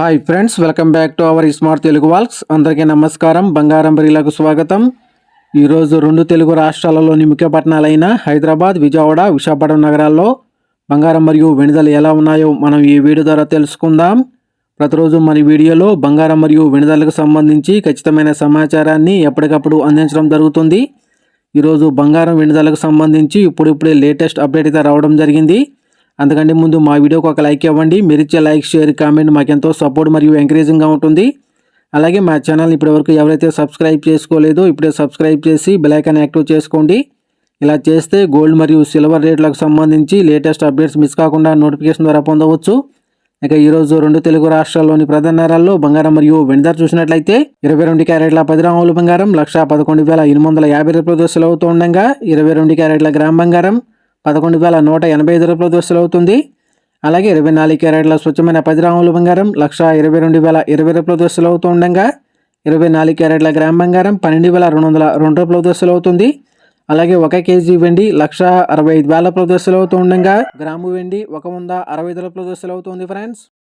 Hi friends, welcome back to our smart Telugu walks. అందరికీ నమస్కారం. బంగారం బరిలకు స్వాగతం. ఈరోజు రెండు తెలుగు రాష్ట్రాలలోని ముఖ్య పట్టణాలైన హైదరాబాద్, విజయవాడ, విశాఖపట్నం నగరాల్లో బంగారం మరియు వెనుదలు ఎలా ఉన్నాయో మనం ఈ వీడియో ద్వారా తెలుసుకుందాం. ప్రతిరోజు మన వీడియోలో బంగారం మరియు వెనుదలకు సంబంధించి ఖచ్చితమైన సమాచారాన్ని ఎప్పటికప్పుడు అందించడం జరుగుతుంది. ఈరోజు బంగారం వెనుదలకు సంబంధించి ఇప్పుడిప్పుడే లేటెస్ట్ అప్డేట్ అయితే రావడం జరిగింది. అందుకంటే ముందు మా వీడియోకి ఒక లైక్ ఇవ్వండి. మీరు ఇచ్చే లైక్, షేర్, కామెంట్ మాకెంతో సపోర్ట్ మరియు ఎంకరేజింగ్గా ఉంటుంది. అలాగే మా ఛానల్ ఇప్పటివరకు ఎవరైతే సబ్స్క్రైబ్ చేసుకోలేదో ఇప్పుడే సబ్స్క్రైబ్ చేసి బెల్ ఐకాన్ యాక్టివ్ చేసుకోండి. ఇలా చేస్తే గోల్డ్ మరియు సిల్వర్ రేట్లకు సంబంధించి లేటెస్ట్ అప్డేట్స్ మిస్ కాకుండా నోటిఫికేషన్ ద్వారా పొందవచ్చు. ఇక ఈరోజు రెండు తెలుగు రాష్ట్రాల్లోని ప్రధాన నగరాల్లో బంగారం మరియు వెండి ధర చూసినట్లయితే 22 క్యారెట్ల 10 గ్రాముల బంగారం 1,11,850 రూపాయల దశలు అవుతూ ఉండగా 22 క్యారెట్ల గ్రామ్ బంగారం 11,185 రూపాయల దశలు అవుతుంది. అలాగే 24 క్యారెట్ల స్వచ్ఛమైన 10 గ్రాముల బంగారం 1,22,020 రూపాయల దశలు అవుతూ ఉండగా 24 క్యారెట్ల గ్రామ్ బంగారం 12,202 రూపాయల దశలు అవుతుంది. అలాగే 1 కేజీ వెండి 1,65,000 రూపాయల దశలు అవుతూ ఉండగా గ్రాము వెండి 165 రూపాయల దశలు అవుతుంది ఫ్రెండ్స్.